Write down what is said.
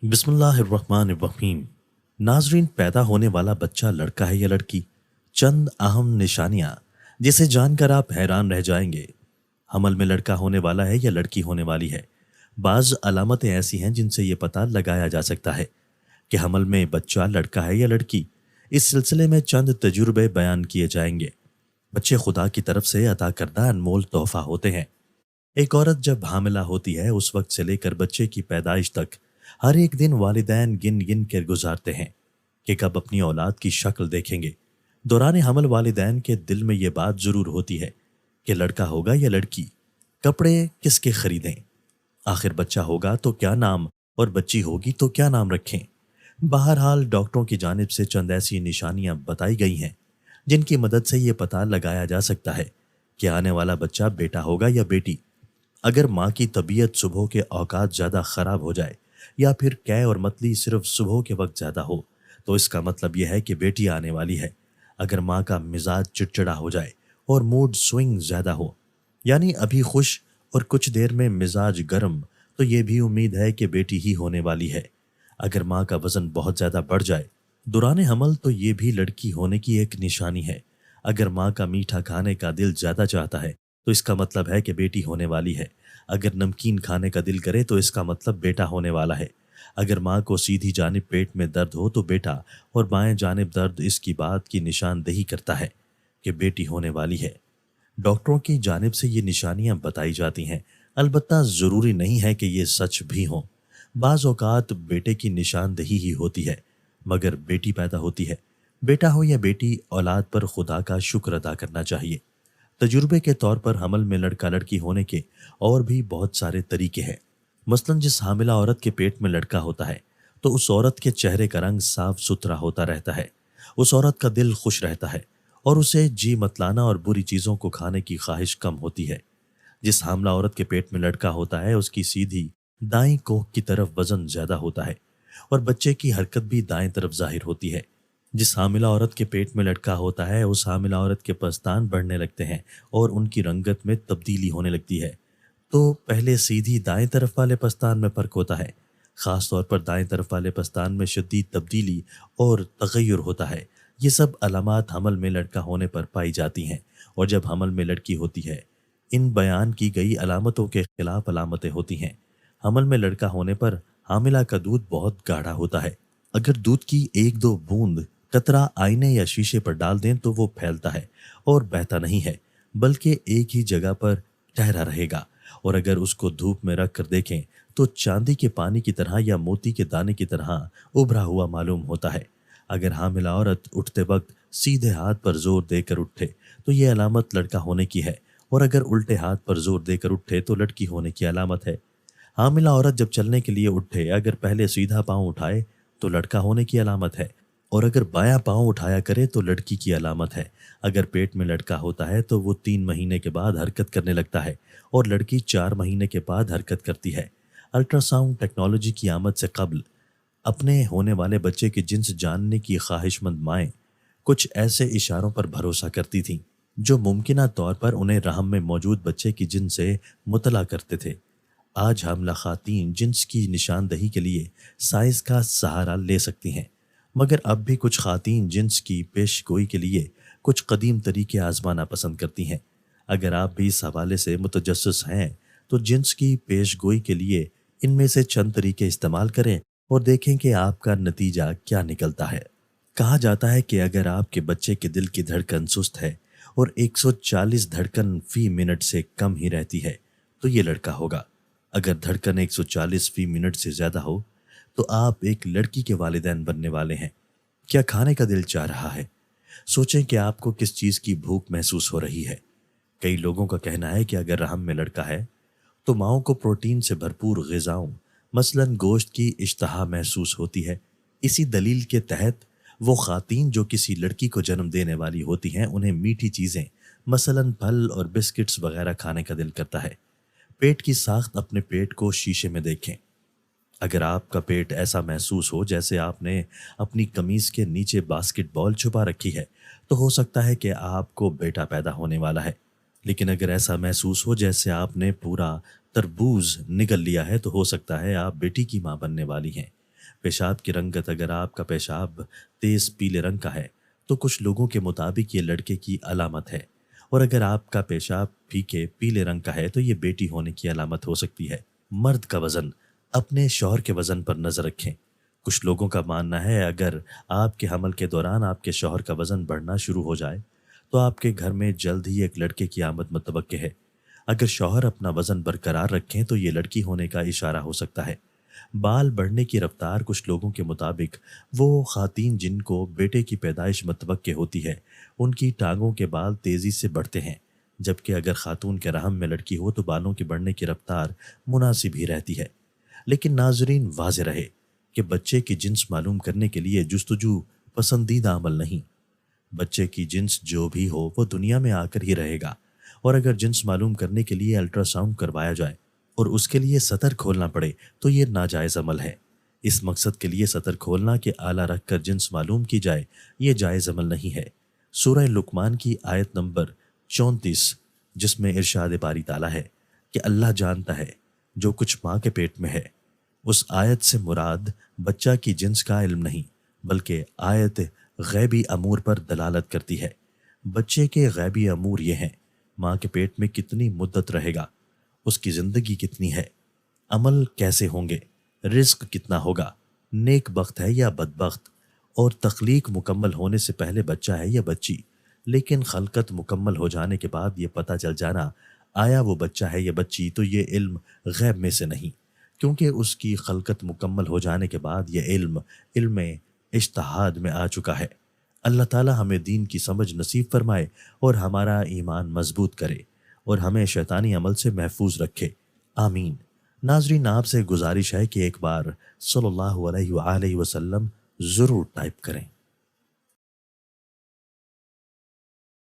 बिस्मिल्लाहिर्रहमानिर्रहीम। नाजरीन, पैदा होने वाला बच्चा लड़का है या लड़की? चंद अहम निशानियां जिसे जानकर आप हैरान रह जाएंगे। हमल में लड़का होने वाला है या लड़की होने वाली है? बाज अलामतें ऐसी हैं जिनसे ये पता लगाया जा सकता है कि हमल में बच्चा लड़का है या लड़की। इस सिलसिले में चंद तजुर्बे बयान किए जाएंगे। बच्चे खुदा की तरफ से अता करदा अनमोल तोहफा होते हैं। एक औरत जब हामिला होती है उस वक्त से लेकर बच्चे की पैदाइश तक हर एक दिन वालिदैन गिन गिन कर गुजारते हैं कि कब अपनी औलाद की शक्ल देखेंगे। दौरान हमल वालिदैन के दिल में ये बात जरूर होती है कि लड़का होगा या लड़की, कपड़े किसके खरीदें, आखिर बच्चा होगा तो क्या नाम और बच्ची होगी तो क्या नाम रखें। बहरहाल डॉक्टरों की जानिब से चंद ऐसी निशानियां बताई गई हैं जिनकी मदद से ये पता लगाया जा सकता है कि आने वाला बच्चा बेटा होगा या बेटी। अगर माँ की तबीयत सुबह के औकात ज़्यादा ख़राब हो जाए या फिर कै और मतली सिर्फ सुबह के वक्त ज़्यादा हो तो इसका मतलब यह है कि बेटी आने वाली है। अगर माँ का मिजाज चिड़चिड़ा हो जाए और मूड स्विंग ज़्यादा हो, यानी अभी खुश और कुछ देर में मिजाज गर्म, तो ये भी उम्मीद है कि बेटी ही होने वाली है। अगर माँ का वज़न बहुत ज़्यादा बढ़ जाए दौरान हमल तो ये भी लड़की होने की एक निशानी है। अगर माँ का मीठा खाने का दिल ज़्यादा चाहता है तो इसका मतलब है कि बेटी होने वाली है। अगर नमकीन खाने का दिल करे तो इसका मतलब बेटा होने वाला है। अगर माँ को सीधी जानिब पेट में दर्द हो तो बेटा, और बाएं जानिब दर्द इसकी बात की निशानदेही करता है कि बेटी होने वाली है। डॉक्टरों की जानिब से ये निशानियां बताई जाती हैं, अलबत्ता ज़रूरी नहीं है कि ये सच भी हों। बाज़ औक़ात बेटे की निशानदेही ही होती है मगर बेटी पैदा होती है। बेटा हो या बेटी, औलाद पर खुदा का शुक्र अदा करना चाहिए। तजुर्बे के तौर पर हमल में लड़का लड़की होने के और भी बहुत सारे तरीके हैं। मसलन जिस हामिला औरत के पेट में लड़का होता है तो उस औरत के चेहरे का रंग साफ सुथरा होता रहता है, उस औरत का दिल खुश रहता है और उसे जी मतलाना और बुरी चीज़ों को खाने की ख्वाहिश कम होती है। जिस हामला औरत के पेट में लड़का होता है उसकी सीधी दाईं कोख की तरफ वजन ज्यादा होता है और बच्चे की हरकत भी दाएं तरफ जाहिर होती है। जिस हामिला औरत के पेट में लड़का होता है उस हामिला औरत के पस्तान बढ़ने लगते हैं और उनकी रंगत में तब्दीली होने लगती है। तो पहले सीधी दाएं तरफ वाले पस्तान में फर्क होता है, ख़ास तौर पर दाएं तरफ वाले पस्तान में शदीद तब्दीली और तगय्युर होता है। ये सब अलामात हमल में लड़का होने पर पाई जाती हैं। और जब हमल में लड़की होती है इन बयान की गई अलामतों के खिलाफ अलामतें होती हैं। हमल में लड़का होने पर हामिला का दूध बहुत गाढ़ा होता है। अगर दूध की एक दो बूंद कतरा आईने या शीशे पर डाल दें तो वो फैलता है और बहता नहीं है, बल्कि एक ही जगह पर ठहरा रहेगा। और अगर उसको धूप में रख कर देखें तो चांदी के पानी की तरह या मोती के दाने की तरह उभरा हुआ मालूम होता है। अगर हामिला औरत उठते वक्त सीधे हाथ पर जोर देकर उठे तो ये अलामत लड़का होने की है, और अगर उल्टे हाथ पर जोर देकर उठे तो लड़की होने की अलामत है। हामिला औरत जब चलने के लिए उठे अगर पहले सीधा पांव उठाए तो लड़का होने की अलामत है, और अगर बायां पांव उठाया करे तो लड़की की अलामत है। अगर पेट में लड़का होता है तो वो 3 महीने के बाद हरकत करने लगता है और लड़की 4 महीने के बाद हरकत करती है। अल्ट्रासाउंड टेक्नोलॉजी की आमद से कबल अपने होने वाले बच्चे की जिन्स जानने की ख्वाहिशमंद माएँ कुछ ऐसे इशारों पर भरोसा करती थीं जो मुमकिना तौर पर उन्हें रहम में मौजूद बच्चे की जिन्स से मुतला करते थे। आज हामला खातीन जिन्स की निशानदही के लिए साइंस का सहारा ले सकती हैं, मगर अब भी कुछ खातीन जिन्स की पेशगोई के लिए कुछ कदीम तरीके आजमाना पसंद करती हैं। अगर आप भी इस हवाले से मुतजस्सिस हैं तो जिन्स की पेशगोई के लिए इनमें से चंद तरीके इस्तेमाल करें और देखें कि आपका नतीजा क्या निकलता है। कहा जाता है कि अगर आपके बच्चे के दिल की धड़कन सुस्त है और 140 धड़कन फी मिनट से कम ही रहती है तो ये लड़का होगा। अगर धड़कन 140 फी मिनट से ज़्यादा हो तो आप एक लड़की के वालिदैन बनने वाले हैं। क्या खाने का दिल चाह रहा है? सोचें कि आपको किस चीज़ की भूख महसूस हो रही है। कई लोगों का कहना है कि अगर रहम में लड़का है तो माओं को प्रोटीन से भरपूर ग़िज़ाओं मसलन गोश्त की इश्तहा महसूस होती है। इसी दलील के तहत वो खातीन जो किसी लड़की को जन्म देने वाली होती हैं उन्हें मीठी चीज़ें मसलन फल और बिस्किट्स वगैरह खाने का दिल करता है। पेट की साख्त अपने पेट को शीशे में देखें। अगर आपका पेट ऐसा महसूस हो जैसे आपने अपनी कमीज के नीचे बास्केटबॉल छुपा रखी है तो हो सकता है कि आपको बेटा पैदा होने वाला है। लेकिन अगर ऐसा महसूस हो जैसे आपने पूरा तरबूज निगल लिया है तो हो सकता है आप बेटी की मां बनने वाली हैं। پیشاب کی رنگت، اگر آپ کا پیشاب تیز پیلے رنگ کا ہے تو کچھ لوگوں کے مطابق یہ لڑکے کی علامت ہے، اور اگر آپ کا پیشاب پھیکے پیلے رنگ کا ہے تو یہ بیٹی ہونے کی علامت ہو سکتی ہے۔ مرد کا وزن، اپنے شوہر کے وزن پر نظر رکھیں۔ کچھ لوگوں کا ماننا ہے اگر آپ کے حمل کے دوران آپ کے شوہر کا وزن بڑھنا شروع ہو جائے تو آپ کے گھر میں جلد ہی ایک لڑکے کی آمد متوقع ہے۔ اگر شوہر اپنا وزن برقرار رکھیں تو یہ لڑکی ہونے کا اشارہ ہو سکتا ہے۔ بال بڑھنے کی رفتار، کچھ لوگوں کے مطابق وہ خواتین جن کو بیٹے کی پیدائش متوقع ہوتی ہے ان کی ٹانگوں کے بال تیزی سے بڑھتے ہیں، جبکہ اگر خاتون کے رحم میں لڑکی ہو تو بالوں کے بڑھنے کی رفتار مناسب ہی رہتی ہے۔ لیکن ناظرین، واضح رہے کہ بچے کی جنس معلوم کرنے کے لیے جستجو پسندیدہ عمل نہیں۔ بچے کی جنس جو بھی ہو وہ دنیا میں آ کر ہی رہے گا، اور اگر جنس معلوم کرنے کے لیے الٹرا ساؤنڈ کروایا جائے اور اس کے لیے سطر کھولنا پڑے تو یہ ناجائز عمل ہے۔ اس مقصد کے لیے سطر کھولنا کہ آلہ رکھ کر جنس معلوم کی جائے، یہ جائز عمل نہیں ہے۔ سورہ لقمان کی آیت نمبر 34، جس میں ارشاد باری تعالیٰ ہے کہ اللہ جانتا ہے جو کچھ ماں کے پیٹ میں ہے، اس آیت سے مراد بچہ کی جنس کا علم نہیں، بلکہ آیت غیبی امور پر دلالت کرتی ہے۔ بچے کے غیبی امور یہ ہیں: ماں کے پیٹ میں کتنی مدت رہے گا، اس کی زندگی کتنی ہے، عمل کیسے ہوں گے، رزق کتنا ہوگا، نیک بخت ہے یا بدبخت، اور تخلیق مکمل ہونے سے پہلے بچہ ہے یا بچی، لیکن خلقت مکمل ہو جانے کے بعد یہ پتہ چل جانا آیا وہ بچہ ہے یا بچی، تو یہ علم غیب میں سے نہیں، کیونکہ اس کی خلقت مکمل ہو جانے کے بعد یہ علم اجتہاد میں آ چکا ہے۔ اللہ تعالی ہمیں دین کی سمجھ نصیب فرمائے اور ہمارا ایمان مضبوط کرے اور ہمیں شیطانی عمل سے محفوظ رکھے، آمین۔ ناظرین، آپ سے گزارش ہے کہ ایک بار صلی اللہ علیہ وآلہ وسلم ضرور ٹائپ کریں۔